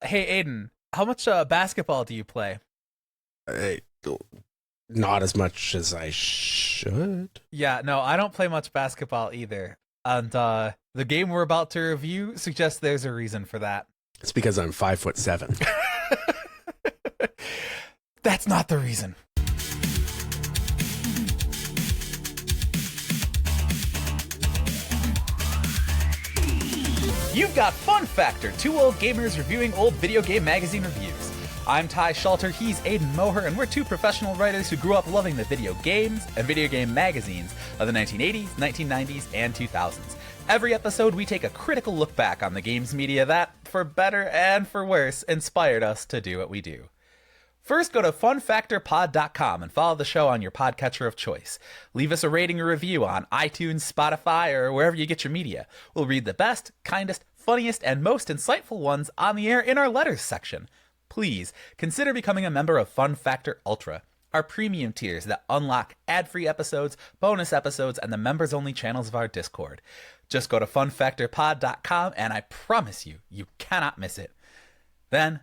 Hey, Aidan, how much basketball do you play? I don't- Not as much as I should. Yeah, no, I don't play much basketball either. And the game we're about to review suggests there's a reason for that. It's because I'm 5'7". That's not the reason. You've got FunFactor, two old gamers reviewing old video game magazine reviews. I'm Ty Shalter, he's Aidan Moher, and we're two professional writers who grew up loving the video games and video game magazines of the 1980s, 1990s, and 2000s. Every episode, we take a critical look back on the games media that, for better and for worse, inspired us to do what we do. First, go to funfactorpod.com and follow the show on your podcatcher of choice. Leave us a rating or review on iTunes, Spotify, or wherever you get your media. We'll read the best, kindest, funniest, and most insightful ones on the air in our letters section. Please consider becoming a member of Fun Factor Ultra, our premium tiers that unlock ad-free episodes, bonus episodes, and the members-only channels of our Discord. Just go to funfactorpod.com and I promise you, you cannot miss it. Then,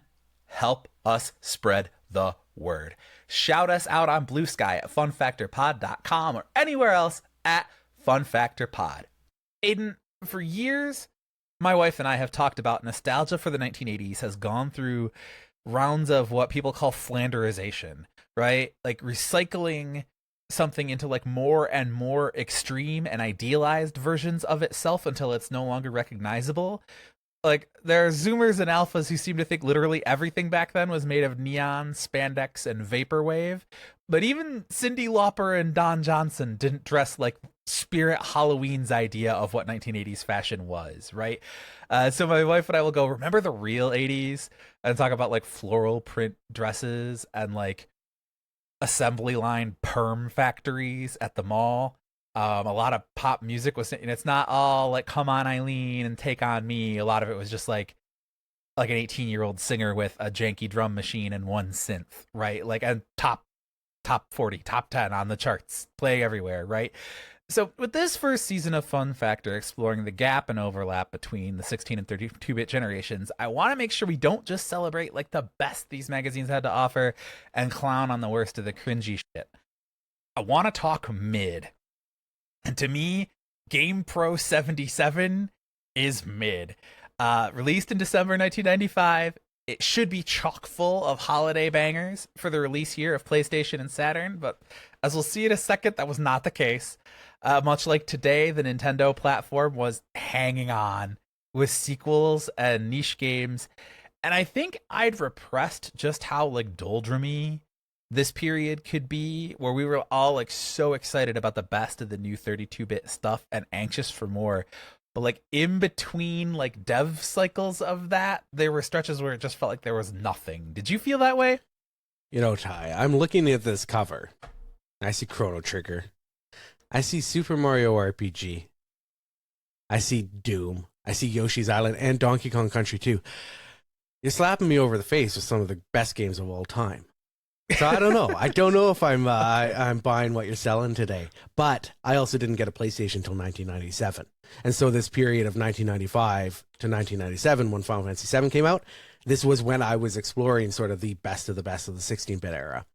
help us spread the word. Shout us out on Blue Sky at funfactorpod.com or anywhere else at funfactorpod. Aidan, for years, my wife and I have talked about nostalgia for the 1980s has gone through rounds of what people call flanderization, right? Like recycling something into like more and more extreme and idealized versions of itself until it's no longer recognizable. Like there are zoomers and alphas who seem to think literally everything back then was made of neon, spandex, and vaporwave. But even Cyndi Lauper and Don Johnson didn't dress like Spirit Halloween's idea of what 1980s fashion was, right? So my wife and I will go, remember the real 80s? And talk about like floral print dresses and like assembly line perm factories at the mall. A lot of pop music was, and it's not all like "Come On, Eileen" and "Take on Me." A lot of it was just like an 18-year-old singer with a janky drum machine and one synth, right? Like a top 40, top 10 on the charts, playing everywhere, right? So with this first season of Fun Factor exploring the gap and overlap between the 16 and 32-bit generations, I want to make sure we don't just celebrate like the best these magazines had to offer and clown on the worst of the cringy shit. I want to talk mid. And to me, GamePro 77 is mid. Released in December 1995, it should be chock full of holiday bangers for the release year of PlayStation and Saturn, but as we'll see in a second, that was not the case. Much like today, the Nintendo platform was hanging on with sequels and niche games, and I think I'd repressed just how like doldrumy this period could be, where we were all like so excited about the best of the new 32-bit stuff and anxious for more. But like in between like dev cycles of that, there were stretches where it just felt like there was nothing. Did you feel that way? You know, Ty, I'm looking at this cover. I see Chrono Trigger. I see Super Mario RPG. I see Doom. I see Yoshi's Island and Donkey Kong Country 2. You're slapping me over the face with some of the best games of all time. So I don't know. I don't know if I'm buying what you're selling today. But I also didn't get a PlayStation until 1997. And so this period of 1995 to 1997, when Final Fantasy VII came out, this was when I was exploring sort of the best of the 16-bit era,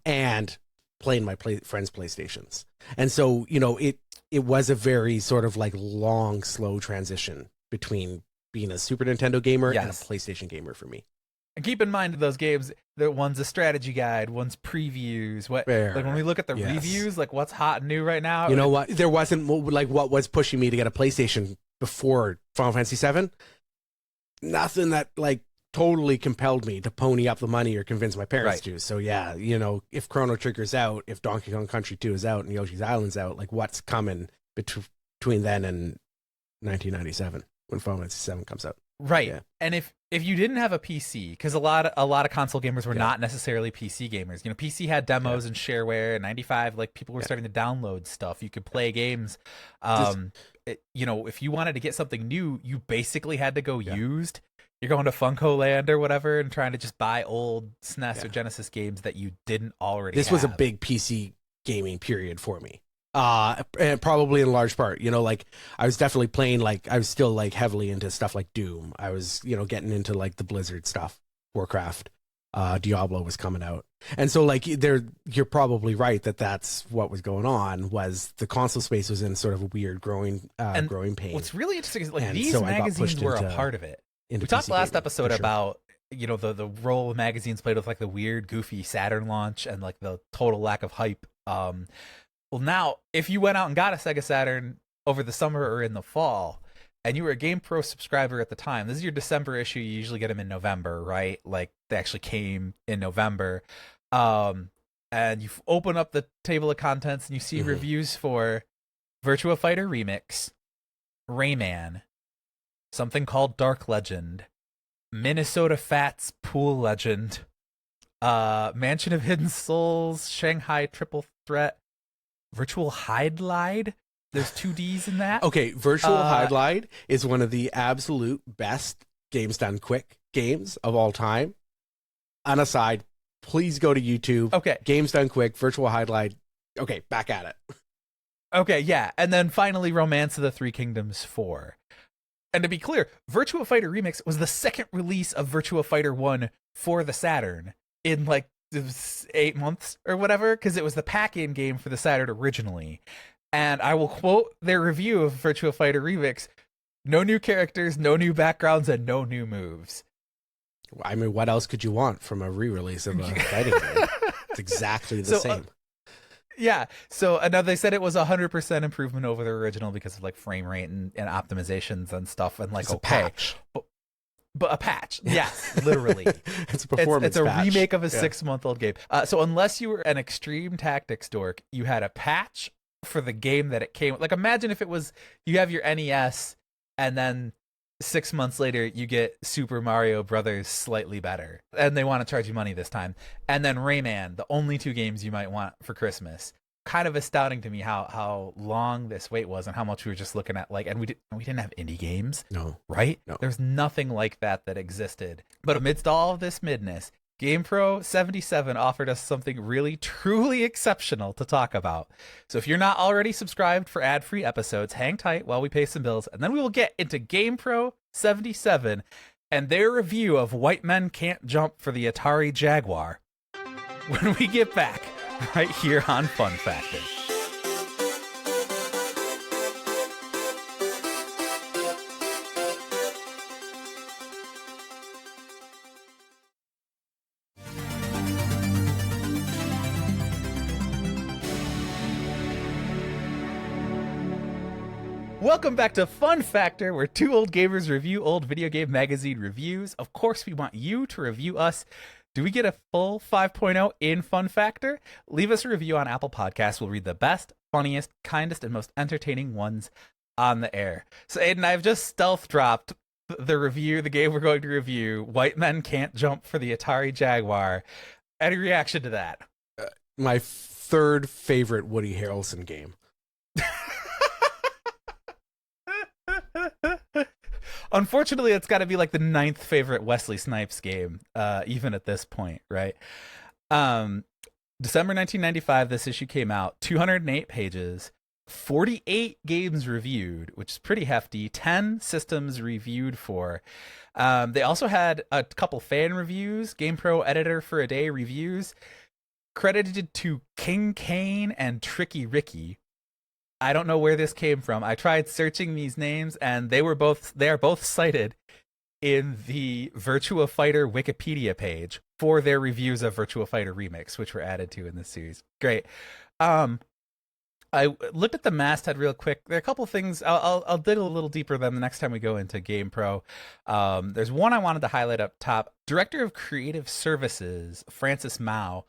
and playing my friends' PlayStations. And so, you know, it was a very sort of like long, slow transition between being a Super Nintendo gamer and a PlayStation gamer for me. And keep in mind those games, that one's a strategy guide, one's previews. What Fair. like when we look at the reviews, like what's hot and new right now. You know what? There wasn't like what was pushing me to get a PlayStation before Final Fantasy VII. Nothing that like totally compelled me to pony up the money or convince my parents to. So yeah, you know, if Chrono Trigger's out, if Donkey Kong Country 2 is out, and Yoshi's Island's out, like what's coming between then and 1997 when Final Fantasy VII comes out? Right. Yeah. And if you didn't have a PC, because a lot of console gamers were not necessarily PC gamers. You know, PC had demos and shareware. In 95, like people were starting to download stuff. You could play games. You know, if you wanted to get something new, you basically had to go used. You're going to Funko Land or whatever and trying to just buy old SNES or Genesis games that you didn't already This have. was a big PC gaming period for me. And probably in large part, like I was definitely playing, like I was still like heavily into stuff like Doom. I was, getting into like the Blizzard stuff, Warcraft, Diablo was coming out. And so like you're probably right that's what was going on, was the console space was in sort of a weird growing pain. What's really interesting is like And these so I got magazines pushed were a into- part of it. We into talked PC last gaming, episode for sure. about the role magazines played with like the weird goofy Saturn launch and like the total lack of hype. Well, now if you went out and got a Sega Saturn over the summer or in the fall, and you were a GamePro subscriber at the time, this is your December issue. You usually get them in November, right? Like they actually came in November. And you open up the table of contents and you see reviews for Virtua Fighter Remix, Rayman, something called Dark Legend, Minnesota Fats Pool Legend, Mansion of Hidden Souls, Shanghai Triple Threat, Virtual Hide. There's 2 Ds in that. Okay, Virtual Hide is one of the absolute best games done quick games of all time. On a side, please go to YouTube. Okay. Games done quick, Virtual Hide. Okay, back at it. Okay, yeah. And then finally Romance of the Three Kingdoms 4. And to be clear, Virtua Fighter Remix was the second release of Virtua Fighter 1 for the Saturn in like 8 months or whatever, because it was the pack-in game for the Saturn originally. And I will quote their review of Virtua Fighter Remix: no new characters, no new backgrounds, and no new moves. I mean, what else could you want from a re-release of a fighting game? It's exactly the same. Yeah. So now they said it was 100% improvement over the original because of like frame rate and optimizations and stuff. And like, It's a patch. But a patch. Yes, literally. It's a performance It's a patch. remake of a 6-month-old game. So unless you were an extreme tactics dork, you had a patch for the game that it came with. Like imagine if it was, you have your NES and then 6 months later you get Super Mario Brothers slightly better, and they want to charge you money this time. And then Rayman, the only 2 games you might want for Christmas. Kind of astounding to me how long this wait was and how much we were just looking at, like, and we didn't have indie games. No. Right? No. There's nothing like that existed. But amidst all of this midness, GamePro 77 offered us something really, truly exceptional to talk about. So if you're not already subscribed for ad-free episodes, hang tight while we pay some bills, and then we will get into GamePro 77 and their review of White Men Can't Jump for the Atari Jaguar when we get back right here on Fun Factor. Welcome back to Fun Factor, where 2 old gamers review old video game magazine reviews. Of course, we want you to review us. Do we get a full 5.0 in Fun Factor? Leave us a review on Apple Podcasts. We'll read the best, funniest, kindest, and most entertaining ones on the air. So, Aidan, I've just stealth dropped the game we're going to review, White Men Can't Jump for the Atari Jaguar. Any reaction to that? My 3rd favorite Woody Harrelson game. Unfortunately, it's got to be like the 9th favorite Wesley Snipes game, even at this point, right? December 1995, this issue came out, 208 pages, 48 games reviewed, which is pretty hefty, 10 systems reviewed for. They also had a couple fan reviews, GamePro Editor for a Day reviews, credited to King Kane and Tricky Ricky. I don't know where this came from. I tried searching these names, and they are both cited in the Virtua Fighter Wikipedia page for their reviews of Virtua Fighter Remix, which were added to in this series. Great. I looked at the masthead real quick. There are a couple things. I'll dig a little deeper than the next time we go into GamePro. There's one I wanted to highlight up top. Director of Creative Services, Francis Mao.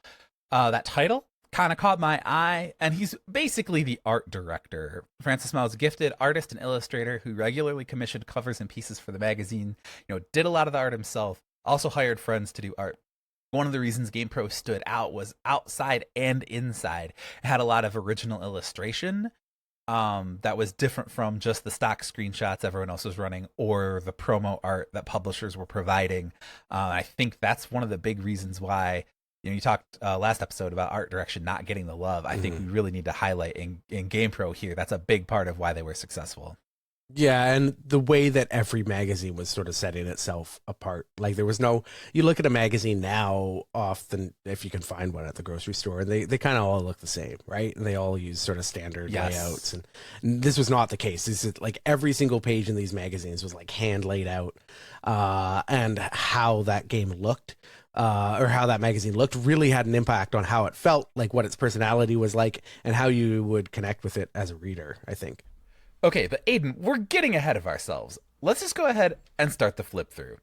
That title kind of caught my eye, and he's basically the art director. Francis Mao is a gifted artist and illustrator who regularly commissioned covers and pieces for the magazine. Did a lot of the art himself. Also hired friends to do art. One of the reasons GamePro stood out was outside and inside. It had a lot of original illustration that was different from just the stock screenshots everyone else was running or the promo art that publishers were providing. I think that's one of the big reasons why you talked last episode about art direction not getting the love. I think we really need to highlight in GamePro here. That's a big part of why they were successful. Yeah, and the way that every magazine was sort of setting itself apart. Like there was no, you look at a magazine now often, if you can find one at the grocery store, and they kind of all look the same, right? And they all use sort of standard layouts. And this was not the case. This is like every single page in these magazines was like hand laid out, and how that game looked. Or how that magazine looked really had an impact on how it felt, like what its personality was like, and how you would connect with it as a reader, I think. Okay, but Aidan, we're getting ahead of ourselves. Let's just go ahead and start the flip through.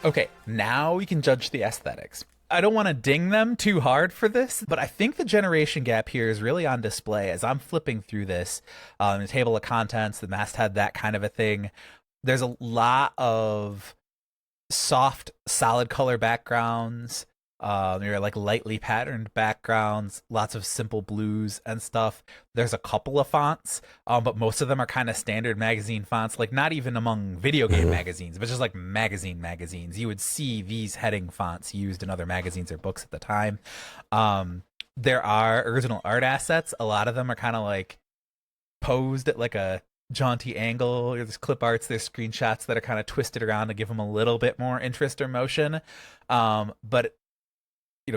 Okay, now we can judge the aesthetics. I don't want to ding them too hard for this, but I think the generation gap here is really on display as I'm flipping through this. The table of contents, the masthead, that kind of a thing. There's a lot of soft, solid color backgrounds. They're like lightly patterned backgrounds, lots of simple blues and stuff. There's a couple of fonts, but most of them are kind of standard magazine fonts, like not even among video game magazines, but just like magazines. You would see these heading fonts used in other magazines or books at the time. There are original art assets. A lot of them are kind of like posed at like a jaunty angle. There's clip arts, there's screenshots that are kind of twisted around to give them a little bit more interest or motion. But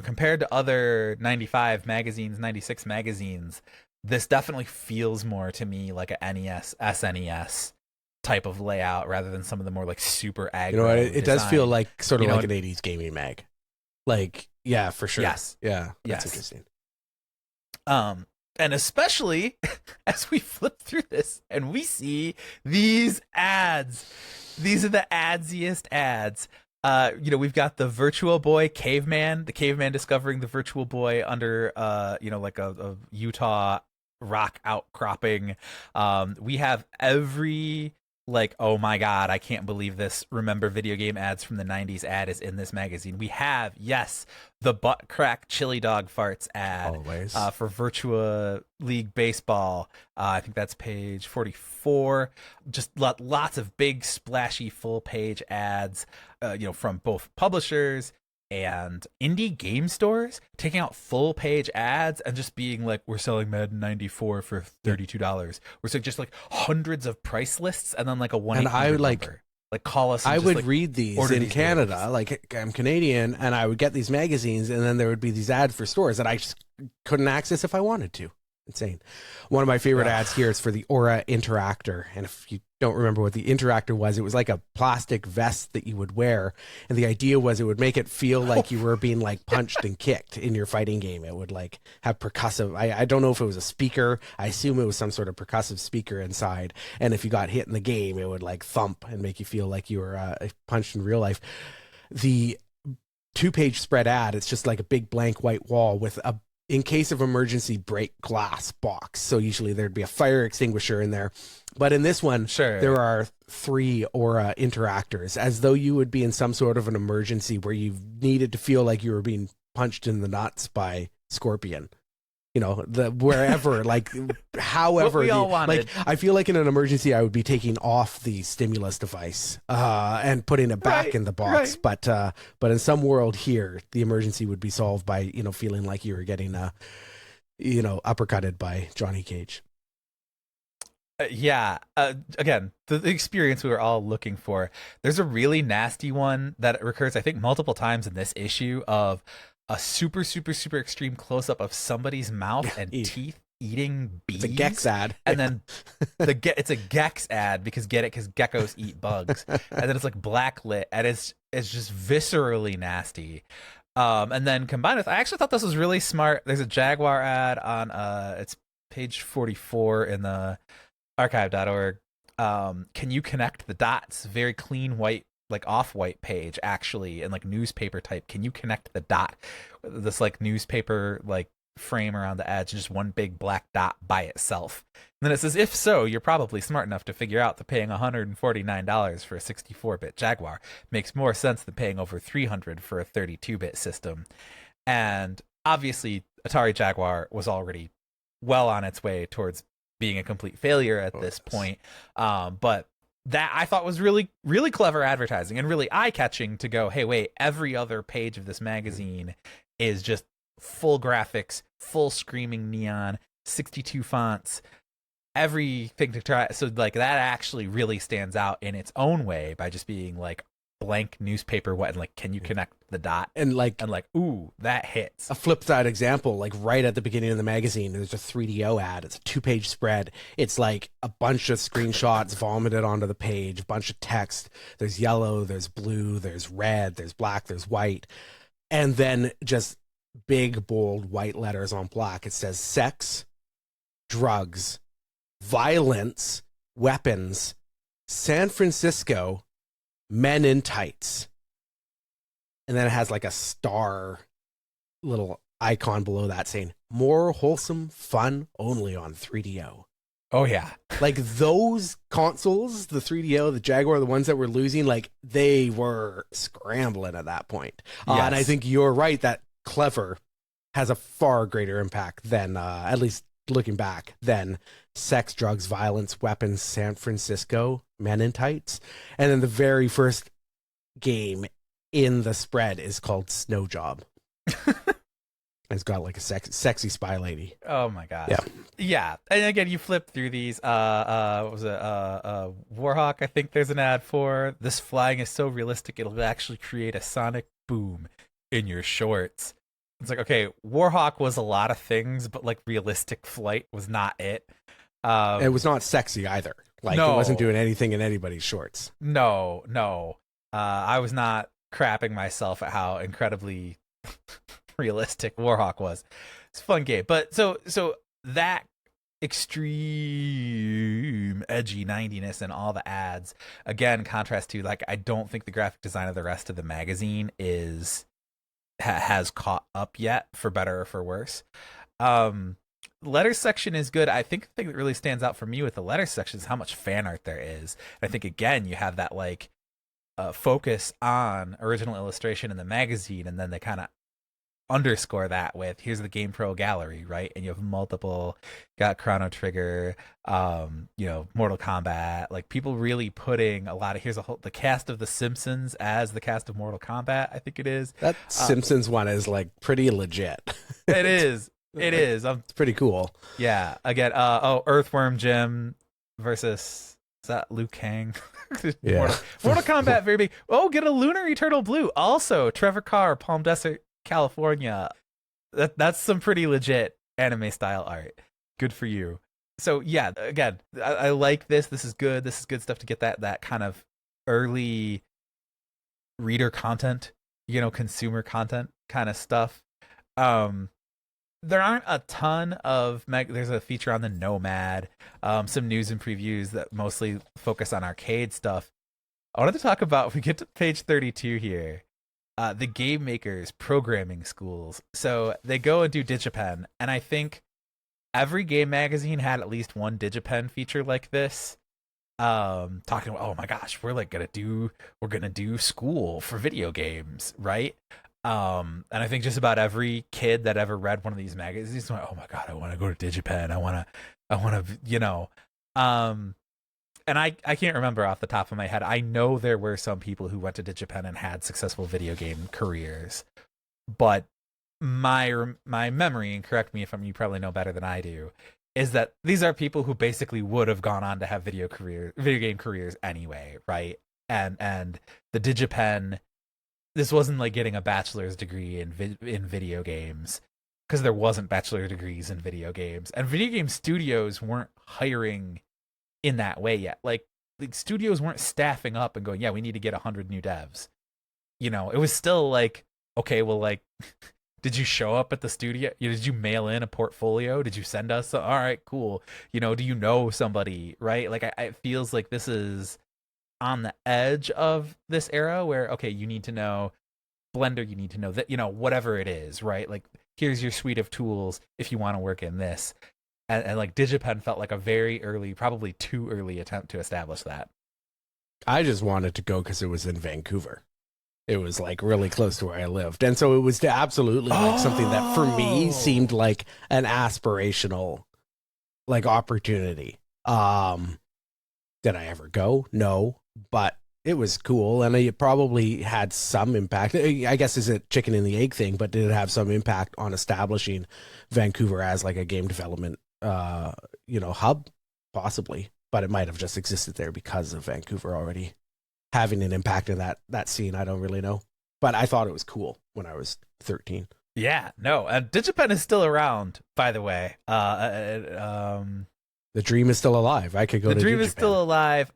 compared to other 95 magazines, 96 magazines, this definitely feels more to me like a NES, SNES type of layout rather than some of the more like super aggro. It does feel like sort of like an 80s gaming mag. Like, yeah, for sure. Yes. Yeah, that's interesting. And especially as we flip through this and we see these ads. These are the adsiest ads. We've got the Virtual Boy caveman, the caveman discovering the Virtual Boy under, like a Utah rock outcropping. We have every, like, oh my God, I can't believe this. Remember video game ads from the 90s ad is in this magazine. We have, yes, the butt crack chili dog farts ad. Always. For Virtua League Baseball. I think that's page 44. Just lots of big, splashy, full page ads, from both publishers and indie game stores taking out full page ads and just being like, we're selling Madden 94 for $32. We're selling just like hundreds of price lists and then like a 1-800 and I would number. Like call us. And I just, would like, read these in these Canada. movies. Like I'm Canadian, and I would get these magazines, and then there would be these ads for stores that I just couldn't access if I wanted to. Insane. One of my favorite ads here is for the Aura Interactor, and if you don't remember what the Interactor was, it was like a plastic vest that you would wear, and the idea was it would make it feel like you were being like punched and kicked in your fighting game. It would like have percussive. I don't know if it was a speaker. I assume it was some sort of percussive speaker inside, and if you got hit in the game, it would like thump and make you feel like you were punched in real life. The 2-page spread ad, it's just like a big blank white wall with a in case of emergency break glass box. So usually there'd be a fire extinguisher in there. But in this one, there are 3 Aura interactors, as though you would be in some sort of an emergency where you needed to feel like you were being punched in the nuts by Scorpion. Wherever, like, however, what we all wanted. Like, I feel like in an emergency, I would be taking off the stimulus device and putting it back in the box. Right. But in some world here, the emergency would be solved by, feeling like you were getting, uppercutted by Johnny Cage. Again, the experience we were all looking for. There's a really nasty one that recurs, I think, multiple times in this issue of a super, super, super extreme close-up of somebody's mouth and teeth eating bees. It's a Gex ad. And then it's a Gex ad because geckos eat bugs. And then it's like blacklit and it's just viscerally nasty. And then combined with, I actually thought this was really smart. There's a Jaguar ad on it's page 44 in the archive.org. Can you connect the dots? Very clean white, like off-white page, actually, and like newspaper type. Can you connect the dot, this like newspaper like frame around the edge, just one big black dot by itself? And then it says, if so, you're probably smart enough to figure out that paying $149 for a 64-bit Jaguar makes more sense than paying over $300 for a 32-bit system. And obviously, Atari Jaguar was already well on its way towards being a complete failure at this point. But that I thought was really, really clever advertising and really eye-catching to go, hey, wait, every other page of this magazine is just full graphics, full screaming neon, 62 fonts, everything to try. So like that actually really stands out in its own way by just being like blank newspaper, what, and like, can you connect the dot? And like, ooh, that hits. A flip side example, like right at the beginning of the magazine, there's a 3DO ad. It's a 2-page spread. It's like a bunch of screenshots vomited onto the page, a bunch of text. There's yellow, there's blue, there's red, there's black, there's white. And then just big, bold white letters on black. It says sex, drugs, violence, weapons, San Francisco, men in tights. And then it has like a star little icon below that saying more wholesome fun only on 3DO. Oh yeah. Like those consoles, the 3DO, the Jaguar, the ones that were losing, like they were scrambling at that point. Yes. And I think you're right that clever has a far greater impact than, at least looking back, than sex, drugs, violence, weapons, San Francisco, men in tights. And then the very first game in the spread is called Snow Job. It's got like a sexy spy lady. Oh my gosh. Yeah. And again, you flip through these. What was it? Warhawk, I think there's an ad for. This flying is so realistic, it'll actually create a sonic boom in your shorts. It's like, okay, Warhawk was a lot of things, but like realistic flight was not it. It was not sexy either. Like no, it wasn't doing anything in anybody's shorts. No. I was not crapping myself at how incredibly realistic Warhawk was. It's a fun game. But so that extreme edgy 90ness and all the ads, again, contrast to like, I don't think the graphic design of the rest of the magazine has caught up yet, for better or for worse. Letters section is good. I think the thing that really stands out for me with the letters section is how much fan art there is. I think again, you have that like focus on original illustration in the magazine, and then they kind of underscore that with here's the GamePro gallery, right? And you have multiple, got Chrono Trigger, Mortal Kombat, like people really putting a lot of, here's the cast of The Simpsons as the cast of Mortal Kombat, I think it is. That Simpsons one is like pretty legit. It is. It is. It's pretty cool. Yeah. Again, Earthworm Jim versus, is that Liu Kang? Yeah. Mortal Kombat, very big. Oh, get a Lunar Eternal Blue. Also, Trevor Carr, Palm Desert, California. That's some pretty legit anime style art. Good for you. So yeah, again, I like this. This is good. This is good stuff to get that kind of early reader content, consumer content kind of stuff. There aren't a ton of there's a feature on the Nomad, some news and previews that mostly focus on arcade stuff. I wanted to talk about, if we get to page 32 here, the game makers programming schools. So they go and do DigiPen, and I think every game magazine had at least one DigiPen feature like this. Talking about, oh my gosh, we're gonna do school for video games, right? And I think just about every kid that ever read one of these magazines went, oh my god, I want to go to DigiPen. I want to, and I can't remember off the top of my head. I know there were some people who went to DigiPen and had successful video game careers, but my memory, and correct me if you probably know better than I do, is that these are people who basically would have gone on to have video game careers anyway, right? And the DigiPen, this wasn't like getting a bachelor's degree in video games, because there wasn't bachelor degrees in video games, and video game studios weren't hiring in that way yet. Like studios weren't staffing up and going, yeah, we need to get 100 new devs. It was still like, okay, well, like, did you show up at the studio? Did you mail in a portfolio? Did you send us? All right, cool. Do you know somebody, right? Like, it feels like this is on the edge of this era where, okay, you need to know Blender, you need to know that, whatever it is, right? Like, here's your suite of tools if you want to work in this. And like DigiPen felt like a very early, probably too early attempt to establish that. I just wanted to go because it was in Vancouver. It was like really close to where I lived. And so it was absolutely like something that for me seemed like an aspirational like opportunity. Did I ever go? No, but it was cool, and it probably had some impact. I guess it's a chicken and the egg thing, but did it have some impact on establishing Vancouver as like a game development, hub? Possibly, but it might have just existed there because of Vancouver already having an impact in that scene. I don't really know, but I thought it was cool when I was 13. Yeah, no, DigiPen is still around, by the way. The dream is still alive. I could go. The dream is still alive.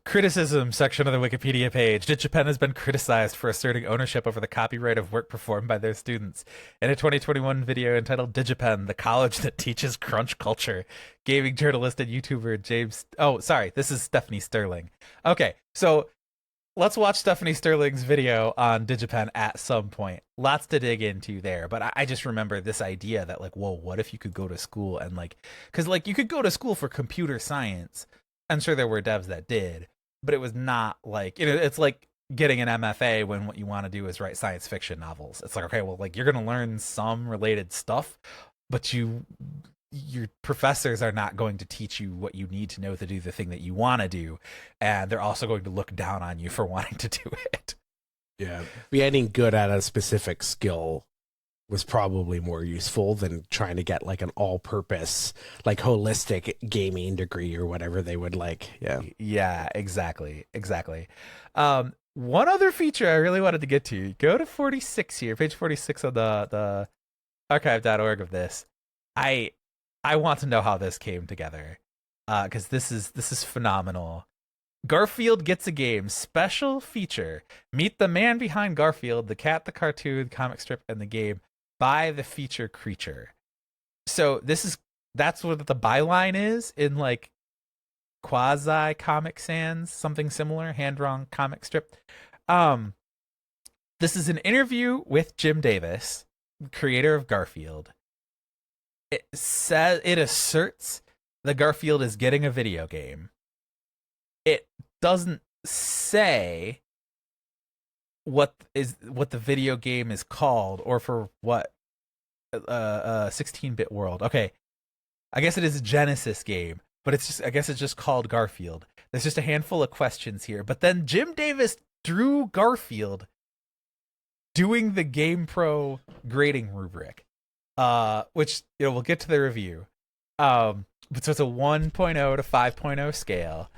Criticism section of the Wikipedia page. DigiPen has been criticized for asserting ownership over the copyright of work performed by their students. In a 2021 video entitled DigiPen, the college that teaches crunch culture, gaming journalist and YouTuber James... Oh, sorry, this is Stephanie Sterling. Okay, so let's watch Stephanie Sterling's video on DigiPen at some point. Lots to dig into there, but I just remember this idea that, like, whoa, what if you could go to school and, like... Because, like, you could go to school for computer science. I'm sure there were devs that did, but it was not like, it's like getting an MFA when what you want to do is write science fiction novels. It's like, okay, well, like, you're going to learn some related stuff, but your professors are not going to teach you what you need to know to do the thing that you want to do. And they're also going to look down on you for wanting to do it. Yeah. Getting good at a specific skill was probably more useful than trying to get like an all-purpose, like holistic gaming degree or whatever they would like. Yeah, exactly. One other feature I really wanted to get to, go to 46 here, page 46 of the archive.org of this. I want to know how this came together, because this is phenomenal. Garfield gets a game, special feature. Meet the man behind Garfield, the cat, the cartoon, comic strip, and the game by the feature creature. So that's what the byline is in like quasi Comic Sans, something similar, hand-drawn comic strip. This is an interview with Jim Davis, creator of Garfield. It asserts that Garfield is getting a video game. It doesn't say what the video game is called or for what 16-bit world. Okay, I guess it is a Genesis game, but I guess it's just called Garfield. There's just a handful of questions here, but then Jim Davis drew Garfield doing the GamePro grading rubric, which we'll get to the review. So it's a 1.0 to 5.0 scale.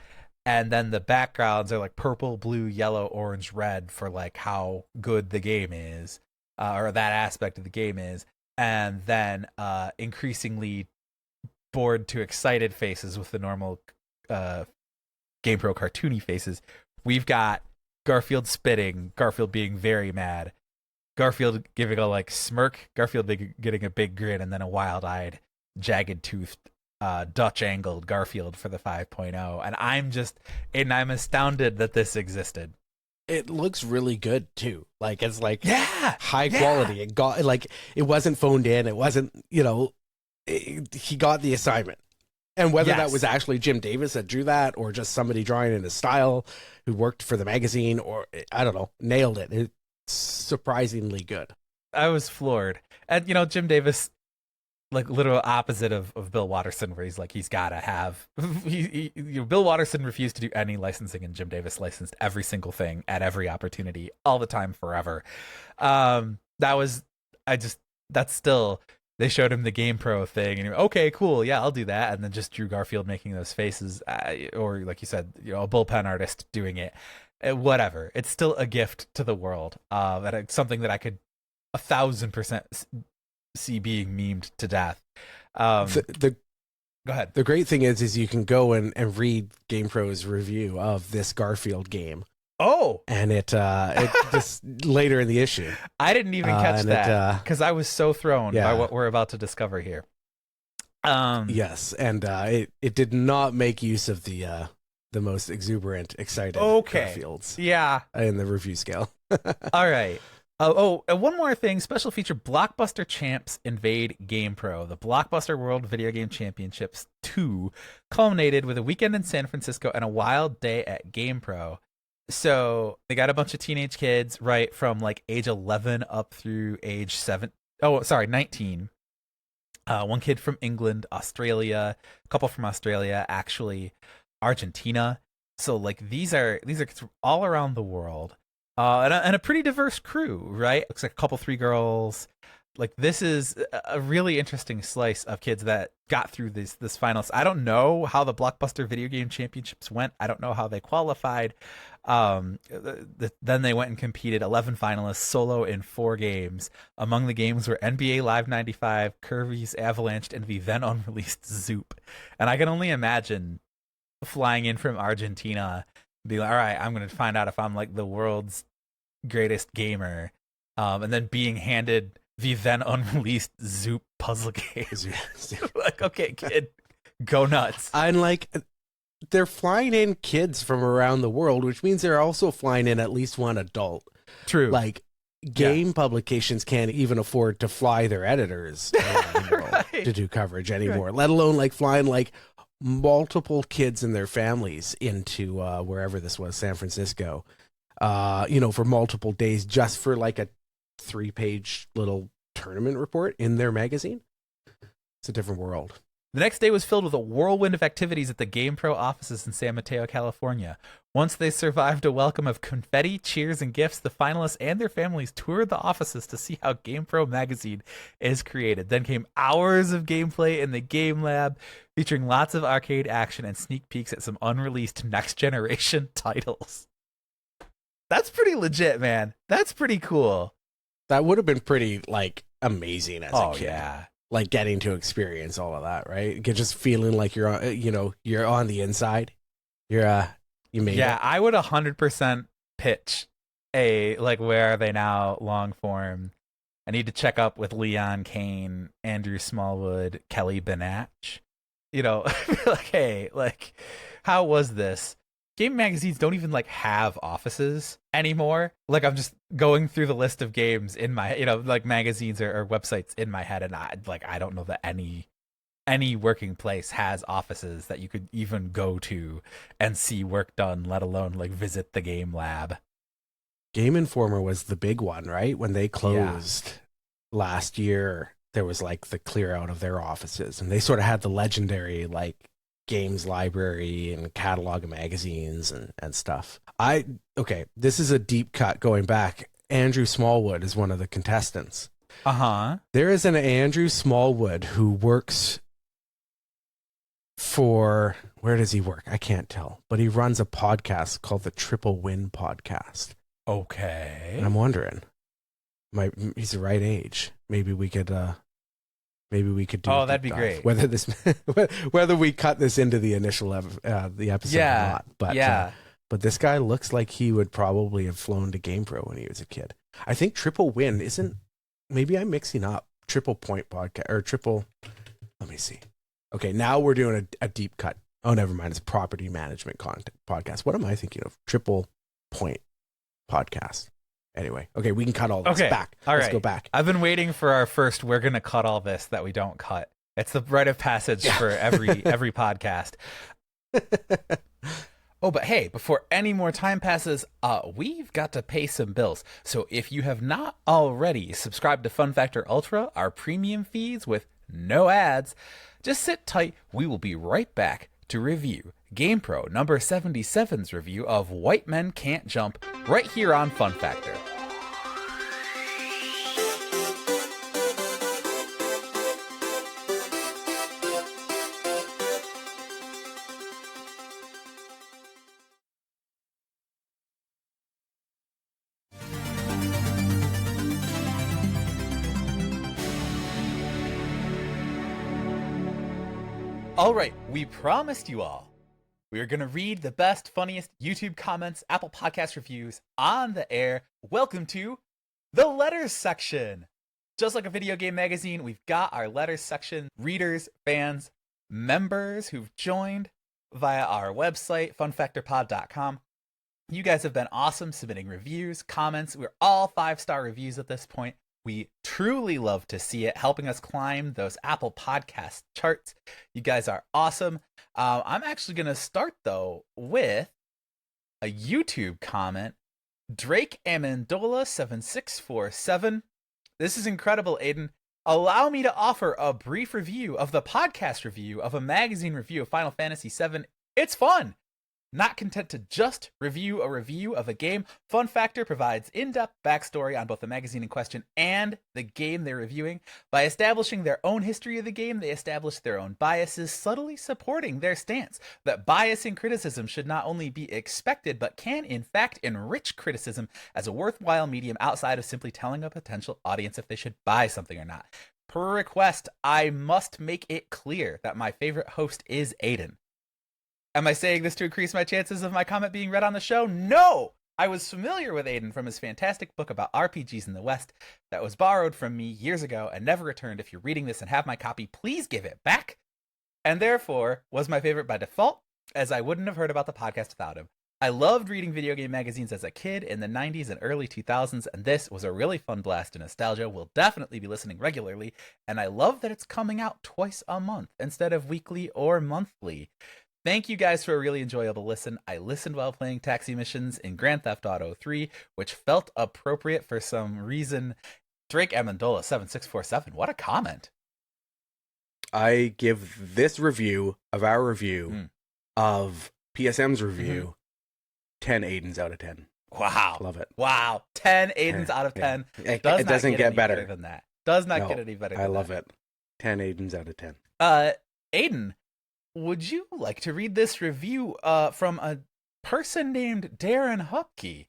And then the backgrounds are like purple, blue, yellow, orange, red for like how good the game is, or that aspect of the game is. And then increasingly bored to excited faces with the normal GamePro cartoony faces. We've got Garfield spitting, Garfield being very mad, Garfield giving a like smirk, Garfield getting a big grin, and then a wild-eyed, jagged-toothed, Dutch angled Garfield for the 5.0, and I'm astounded that this existed. It looks really good too. Like it's like high yeah. quality. It got like it wasn't phoned in. It wasn't he got the assignment. And whether that was actually Jim Davis that drew that or just somebody drawing in his style who worked for the magazine, or I don't know, nailed it. It's surprisingly good. I was floored. And Jim Davis, like literal opposite of Bill Watterson, where he's like, he's got to have Bill Watterson refused to do any licensing, and Jim Davis licensed every single thing at every opportunity all the time forever. That's still, they showed him the GamePro thing and he went, okay, cool, yeah, I'll do that, and then just drew Garfield making those faces, or like you said, a bullpen artist doing it. Whatever, it's still a gift to the world, and it's something that I could 1,000% see being memed to death. Go ahead. The great thing is you can go and read GamePro's review of this Garfield game. Oh, and it just later in the issue. I didn't even catch that because I was so thrown by what we're about to discover here. Yes, and it did not make use of the most exuberant, excited Garfields. Yeah, in the review scale. All right. And one more thing. Special feature: Blockbuster Champs invade GamePro. The Blockbuster World Video Game Championships 2 culminated with a weekend in San Francisco and a wild day at GamePro. So they got a bunch of teenage kids, right, from like age 11 up through age 19. One kid from England, Australia, a couple from Australia, actually, Argentina. So like these are kids from all around the world, and a pretty diverse crew, right? Looks like a couple, three girls. Like this is a really interesting slice of kids that got through this finals. I don't know how the Blockbuster Video Game Championships went. I don't know how they qualified. Then they went and competed 11 finalists solo in 4 games. Among the games were NBA Live 95, Kirby's Avalanche, and the then unreleased Zoop. And I can only imagine flying in from Argentina, be like, all right, I'm going to find out if I'm like the world's greatest gamer, and then being handed the then unreleased Zoop puzzle game. Like, okay, kid, go nuts. And like, they're flying in kids from around the world, which means they're also flying in at least one adult. True. Like, game publications can't even afford to fly their editors around the world Right. to do coverage anymore, let alone like flying like multiple kids and their families into wherever this was, San Francisco, for multiple days just for like a 3-page little tournament report in their magazine. It's a different world. The next day was filled with a whirlwind of activities at the GamePro offices in San Mateo, California. Once they survived a welcome of confetti, cheers, and gifts, the finalists and their families toured the offices to see how GamePro magazine is created. Then came hours of gameplay in the game lab, featuring lots of arcade action and sneak peeks at some unreleased next-generation titles. That's pretty legit, man. That's pretty cool. That would have been pretty like amazing as a kid. Yeah. Like getting to experience all of that, right? Just feeling like you're on, you're on the inside. You made it. Yeah, I would 100% pitch a like where are they now long form. I need to check up with Leon Kane, Andrew Smallwood, Kelly Benach. Like, hey, like, how was this? Game magazines don't even like have offices anymore. Like I'm just going through the list of games in my, like magazines or websites in my head, and I don't know that any working place has offices that you could even go to and see work done, let alone like visit the game lab. Game Informer was the big one, right? When they closed last year, there was like the clear out of their offices, and they sort of had the legendary like games library and catalog of magazines and stuff. This is a deep cut going back. Andrew Smallwood is one of the contestants. There is an Andrew Smallwood who works for, where does he work? I can't tell, but he runs a podcast called the Triple Win Podcast. Okay. And I'm wondering, he's the right age. Maybe we could do. Oh, that'd be great. Whether we cut this into the initial the episode or not, but this guy looks like he would probably have flown to GamePro when he was a kid. I think Triple Win isn't. Maybe I'm mixing up Triple Point podcast or Triple. Let me see. Okay, now we're doing a deep cut. Oh, never mind. It's property management content podcast. What am I thinking of? Triple Point podcast. Anyway, okay, we can cut all this back. Let's go back. I've been waiting for our first, we're going to cut all this that we don't cut. It's the rite of passage for every podcast. Oh, but hey, before any more time passes, we've got to pay some bills. So if you have not already subscribed to FunFactor Ultra, our premium feeds with no ads, just sit tight. We will be right back to review GamePro number 77's review of White Men Can't Jump right here on FunFactor. All right, we promised you all we were going to read the best, funniest YouTube comments, Apple Podcast reviews on the air. Welcome to the letters section. Just like a video game magazine, we've got our letters section. Readers, fans, members who've joined via our website, funfactorpod.com. You guys have been awesome submitting reviews, comments. We're all 5-star reviews at this point. We truly love to see it, helping us climb those Apple Podcast charts. You guys are awesome. I'm actually going to start, though, with a YouTube comment. Drake Amendola 7647. This is incredible, Aidan. allow me to offer a brief review of the podcast review of a magazine review of Final Fantasy VII. It's fun! Not content to just review a review of a game, FunFactor provides in-depth backstory on both the magazine in question and the game they're reviewing. By establishing their own history of the game, they establish their own biases, subtly supporting their stance that bias in criticism should not only be expected, but can in fact enrich criticism as a worthwhile medium outside of simply telling a potential audience if they should buy something or not. Per request, I must make it clear that my favorite host is Aidan. Am I saying this to increase my chances of my comment being read on the show? No! I was familiar with Aidan from his fantastic book about RPGs in the West that was borrowed from me years ago and never returned. If you're reading this and have my copy, please give it back. And therefore, was my favorite by default, as I wouldn't have heard about the podcast without him. I loved reading video game magazines as a kid in the 90s and early 2000s, and this was a really fun blast of nostalgia. We'll definitely be listening regularly, and I love that it's coming out twice a month instead of weekly or monthly. Thank you guys for a really enjoyable listen. I listened while playing taxi missions in Grand Theft Auto 3, which felt appropriate for some reason. Drake Amendola 7647, what a comment. I give this review of our review of PSM's review 10 Aidens out of 10. Wow. Love it. Wow. 10 Aidens out of 10. It doesn't get better than that. Does not get any better than that. I love it. 10 Aidens out of 10. Aidan, would you like to read this review from a person named Darren Hupke?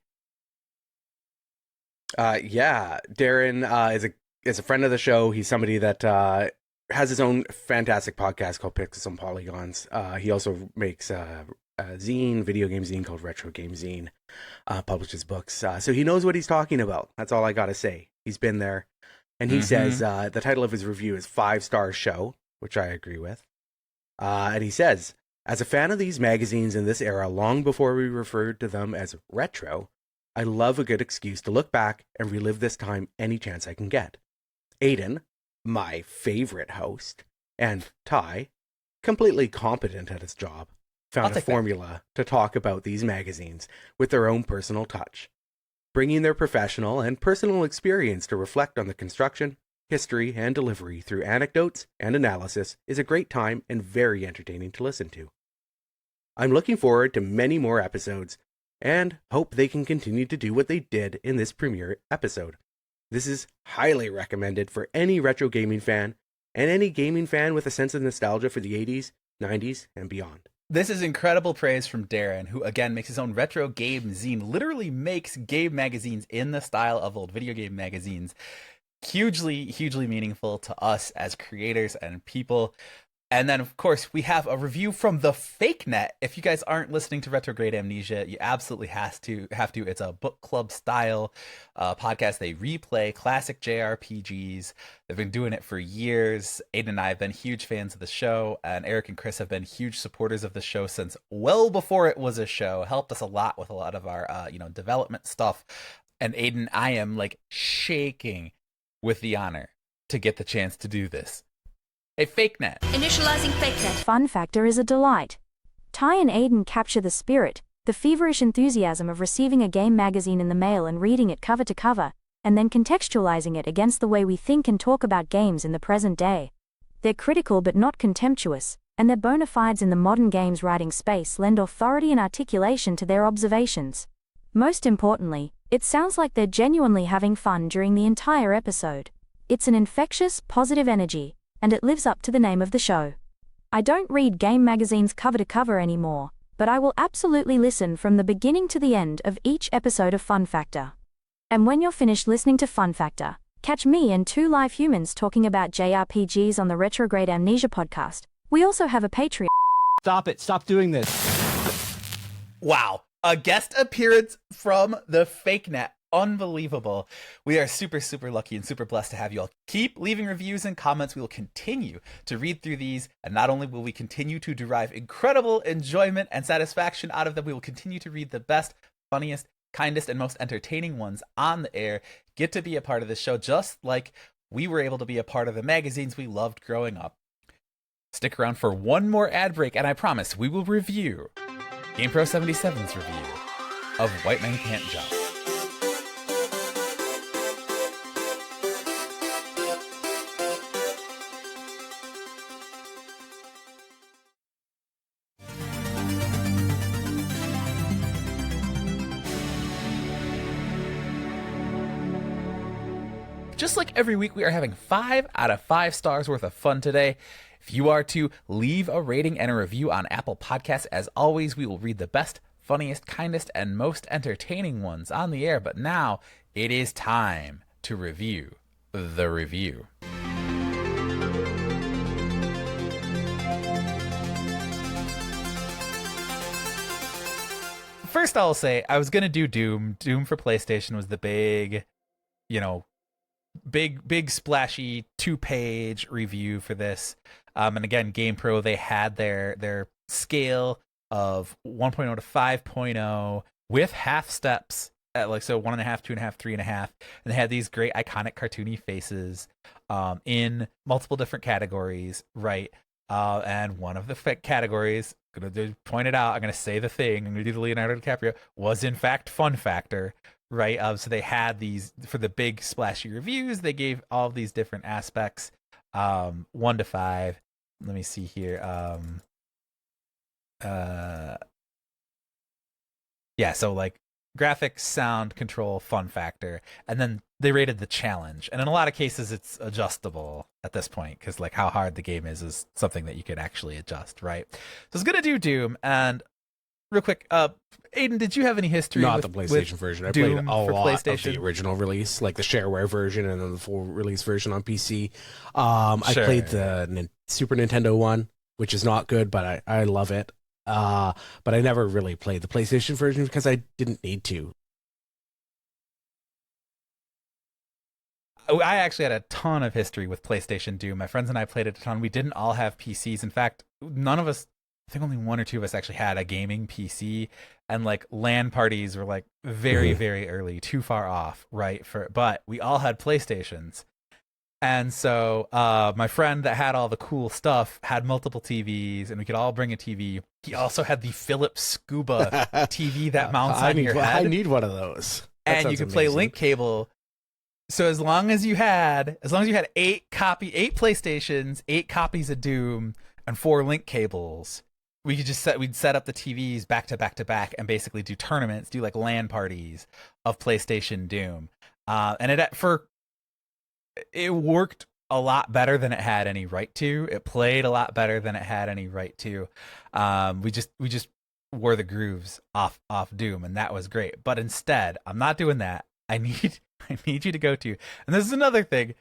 Yeah, Darren is a friend of the show. He's somebody that has his own fantastic podcast called Pixels and Polygons. He also makes a video game zine called Retro Game Zine, publishes books. So he knows what he's talking about. That's all I got to say. He's been there. And he says the title of his review is 5-Star Show, which I agree with. And he says, as a fan of these magazines in this era, long before we referred to them as retro, I love a good excuse to look back and relive this time any chance I can get. Aidan, my favorite host, and Ty, completely competent at his job, found a formula to talk about these magazines with their own personal touch, bringing their professional and personal experience to reflect on the construction, history, and delivery through anecdotes and analysis is a great time and very entertaining to listen to. I'm looking forward to many more episodes and hope they can continue to do what they did in this premiere episode. This is highly recommended for any retro gaming fan and any gaming fan with a sense of nostalgia for the 80s, 90s, and beyond. This is incredible praise from Darren, who again makes his own retro game zine, literally makes game magazines in the style of old video game magazines. Hugely meaningful to us as creators and people. And then, of course, we have a review from the Fake Net. If you guys aren't listening to Retrograde Amnesia, you absolutely have to. It's a book club style podcast. They replay classic JRPGs. They've been doing it for years. Aidan and I have been huge fans of the show, and Eric and Chris have been huge supporters of the show since well before it was a show. Helped us a lot with a lot of our development stuff. And Aidan, I am like shaking with the honor to get the chance to do this. A Fake Net. Initializing Fake Net. FunFactor is a delight. Ty and Aidan capture the spirit, the feverish enthusiasm of receiving a game magazine in the mail and reading it cover to cover, and then contextualizing it against the way we think and talk about games in the present day. They're critical but not contemptuous, and their bona fides in the modern games writing space lend authority and articulation to their observations. Most importantly, it sounds like they're genuinely having fun during the entire episode. It's an infectious, positive energy, and it lives up to the name of the show. I don't read game magazines cover to cover anymore, but I will absolutely listen from the beginning to the end of each episode of FunFactor. And when you're finished listening to FunFactor, catch me and two live humans talking about JRPGs on the Retrograde Amnesia podcast. We also have a Patreon. Stop it. Stop doing this. Wow. A guest appearance from the Fake Net. Unbelievable. We are super lucky and super blessed to have you all. Keep leaving reviews and comments. We will continue to read through these, and not only will we continue to derive incredible enjoyment and satisfaction out of them, we will continue to read the best, funniest, kindest, and most entertaining ones on the air. Get to be a part of this show just like we were able to be a part of the magazines we loved growing up. Stick around for one more ad break, and I promise we will review GamePro 77's review of White Man Can't Jump. just like every week, we are having 5 out of 5 stars worth of fun today. If you are to leave a rating and a review on Apple Podcasts, as always, we will read the best, funniest, kindest, and most entertaining ones on the air. But now it is time to review the review. First, I'll say I was gonna do Doom. Doom for PlayStation was the big, big splashy 2-page review for this. And again, GamePro, they had their scale of 1.0 to 5.0 with half steps at 1.5, 2.5, 3.5, and they had these great iconic cartoony faces in multiple different categories, right? And one of the categories, I'm gonna point it out, I'm gonna say the thing, I'm gonna do the Leonardo DiCaprio, was in fact FunFactor, right? So they had these for the big splashy reviews. They gave all of these different aspects, 1 to 5. Let me see here. Yeah, so graphics, sound, control, FunFactor, and then they rated the challenge. And in a lot of cases, it's adjustable at this point because how hard the game is something that you could actually adjust, right? So I was gonna do Doom, and real quick, Aidan, did you have any history? Not the PlayStation version. I played a lot of the original release, like the shareware version, and then the full release version on PC. I played the Super Nintendo one, which is not good, but I love it. But I never really played the PlayStation version because I didn't need to. I actually had a ton of history with PlayStation Doom. My friends and I played it a ton. We didn't all have PCs. In fact, none of us, I think only 1 or 2 of us actually had a gaming PC, and LAN parties were very, very early, too far off, right? But we all had PlayStations. And so my friend that had all the cool stuff had multiple TVs, and we could all bring a TV. He also had the Philips Scuba TV that mounts on your head. I need one of those. And you could play link cable. So as long as you had 8 PlayStations, 8 copies of Doom, and 4 link cables, we'd set up the TVs back to back to back and basically do tournaments, do LAN parties of PlayStation Doom. And it worked a lot better than it had any right to. It played a lot better than it had any right to. We just wore the grooves off Doom, and that was great. But instead, I'm not doing that. I need you to go to, and this is another thing.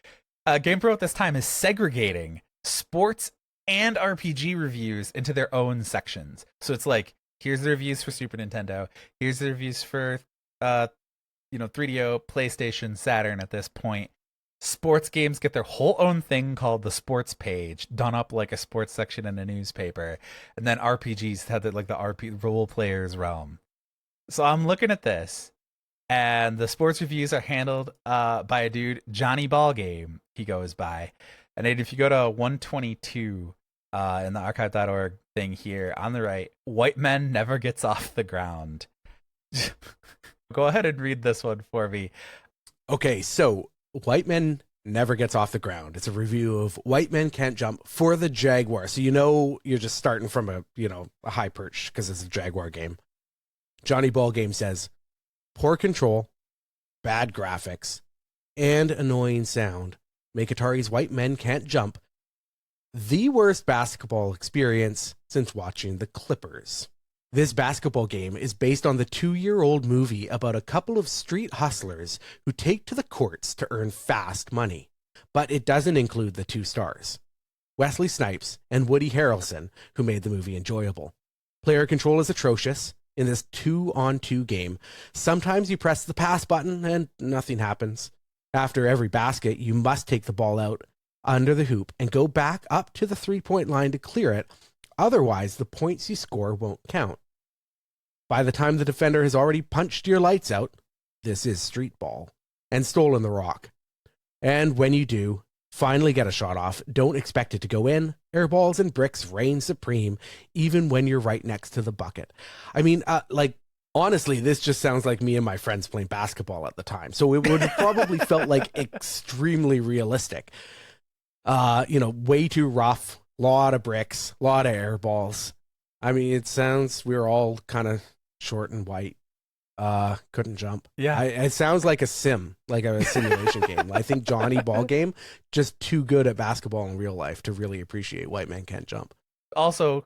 GamePro at this time is segregating sports and RPG reviews into their own sections. So it's here's the reviews for Super Nintendo, here's the reviews for 3DO, PlayStation, Saturn at this point. Sports games get their whole own thing called the sports page, done up like a sports section in a newspaper. And then RPGs had the RP role players realm. So I'm looking at this, and the sports reviews are handled by a dude, Johnny Ballgame, he goes by. And if you go to 122 in the archive.org thing here on the right, white men never gets off the ground. Go ahead and read this one for me. Okay, so White Men Never Gets Off the Ground. It's a review of White Men Can't Jump for the Jaguar. So you're just starting from a high perch because it's a Jaguar game. Johnny Ballgame says, poor control, bad graphics, and annoying sound make Atari's White Men Can't Jump the worst basketball experience since watching the Clippers. This basketball game is based on the 2-year-old movie about a couple of street hustlers who take to the courts to earn fast money, but it doesn't include the 2 stars, Wesley Snipes and Woody Harrelson, who made the movie enjoyable. Player control is atrocious in this 2-on-2 game. Sometimes you press the pass button and nothing happens. After every basket, you must take the ball out under the hoop and go back up to the 3-point line to clear it. Otherwise, the points you score won't count. By the time the defender has already punched your lights out, this is street ball, and stolen the rock. And when you do finally get a shot off, don't expect it to go in. Airballs and bricks reign supreme, even when you're right next to the bucket. I mean, honestly, this just sounds like me and my friends playing basketball at the time. So it would have probably felt extremely realistic. Way too rough. Lot of bricks, lot of air balls. I mean, it sounds we were all kind of short and white. Couldn't jump. Yeah. It sounds like a simulation game. I think Johnny Ballgame just too good at basketball in real life to really appreciate White Man Can't Jump. Also,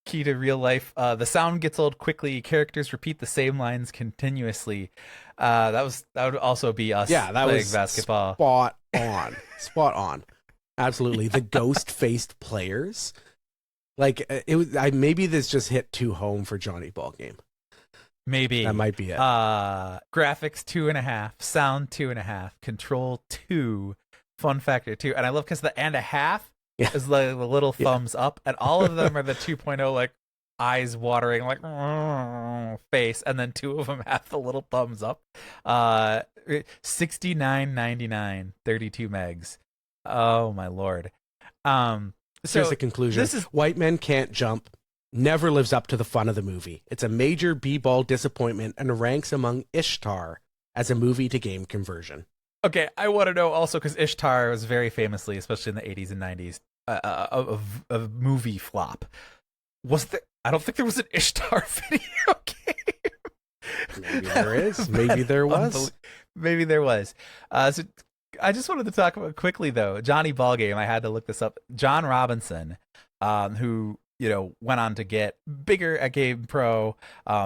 key to real life, the sound gets old quickly. Characters repeat the same lines continuously. That would also be us. Yeah, that playing was basketball. Spot on. Absolutely. The ghost-faced players. Like it was. Maybe this just hit too home for Johnny Ballgame. Maybe that might be it. Graphics 2.5, sound 2.5, control 2, FunFactor 2, and I love because the and a half is the little thumbs up, and all of them are the 2.0 like eyes watering like face, and then 2 of them have the little thumbs up. 69.99, 32 megs. Oh my lord. So here's the conclusion. This is White Men Can't Jump never lives up to the fun of the movie. It's a major b-ball disappointment and ranks among Ishtar as a movie to game conversion. Okay, I want to know also because Ishtar was very famously, especially in the 80s and 90s, a movie flop. I don't think there was an Ishtar video game. Maybe there is. Maybe there was. Maybe there was. So I just wanted to talk about quickly though, Johnny Ballgame. I had to look this up. John Robinson, who went on to get bigger at GamePro,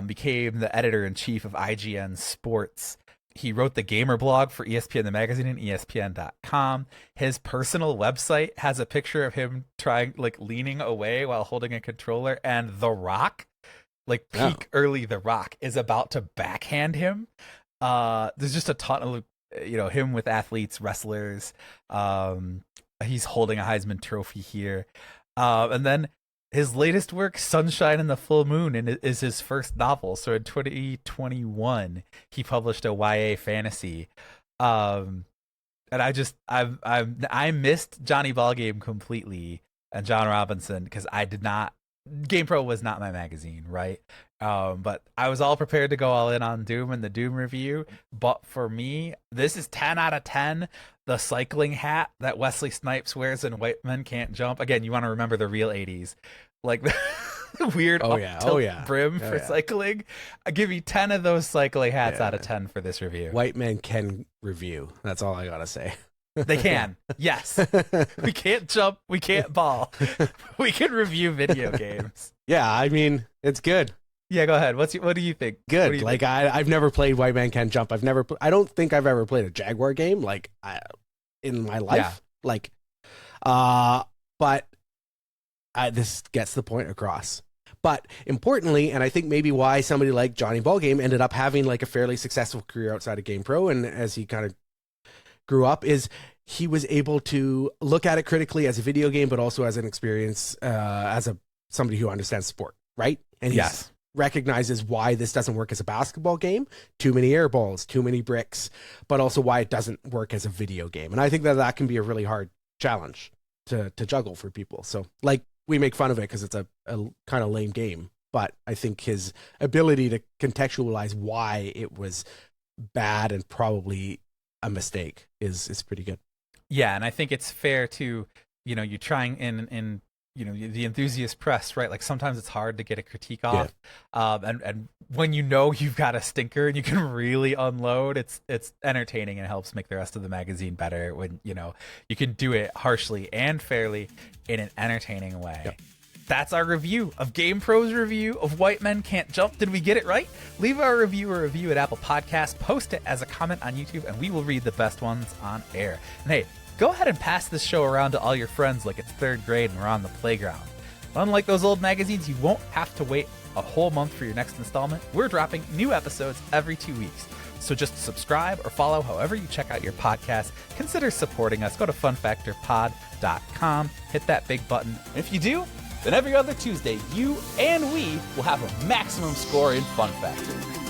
became the editor-in-chief of IGN Sports. He wrote the gamer blog for ESPN the magazine and ESPN.com. His personal website has a picture of him leaning away while holding a controller, and The Rock, peak early The Rock, is about to backhand him. There's just a ton of him with athletes, wrestlers. He's holding a Heisman Trophy here, and then his latest work, Sunshine and the Full Moon, is his first novel. So in 2021, he published a YA fantasy. And I missed Johnny Ballgame completely and John Robinson because GamePro was not my magazine, right? But I was all prepared to go all in on Doom and the Doom review. But for me, this is 10 out of 10. The cycling hat that Wesley Snipes wears in White Men Can't Jump. Again, you want to remember the real 80s. Like the weird brim for cycling. I give you 10 of those cycling hats out of 10 for this review. White men can review. That's all I gotta say. They can. Yes. We can't jump. We can't ball. We can review video games. Yeah, I mean, it's good. Yeah, go ahead. What do you think? Good. I've never played White Man Can't Jump. I don't think I've ever played a Jaguar game in my life. Yeah. But this gets the point across. But importantly, and I think maybe why somebody like Johnny Ballgame ended up having a fairly successful career outside of GamePro, and as he kind of grew up, is he was able to look at it critically as a video game, but also as an experience as somebody who understands sport, right? And he recognizes why this doesn't work as a basketball game, too many air balls, too many bricks, but also why it doesn't work as a video game. And I think that can be a really hard challenge to juggle for people. So we make fun of it because it's a kind of lame game, but I think his ability to contextualize why it was bad and probably a mistake is pretty good. Yeah, and I think it's fair to, you trying in the enthusiast press, right? Like sometimes it's hard to get a critique off. And when you've got a stinker and you can really unload, it's entertaining and helps make the rest of the magazine better when, you can do it harshly and fairly in an entertaining way. Yep. That's our review of GamePro's review of White Men Can't Jump. Did we get it right? Leave our review at Apple Podcasts, post it as a comment on YouTube, and we will read the best ones on air. And hey, go ahead and pass this show around to all your friends like it's 3rd grade and we're on the playground. Unlike those old magazines, you won't have to wait a whole month for your next installment. We're dropping new episodes every 2 weeks. So just subscribe or follow however you check out your podcast. Consider supporting us. Go to funfactorpod.com, hit that big button. And if you do, then every other Tuesday, you and we will have a maximum score in Fun Factor.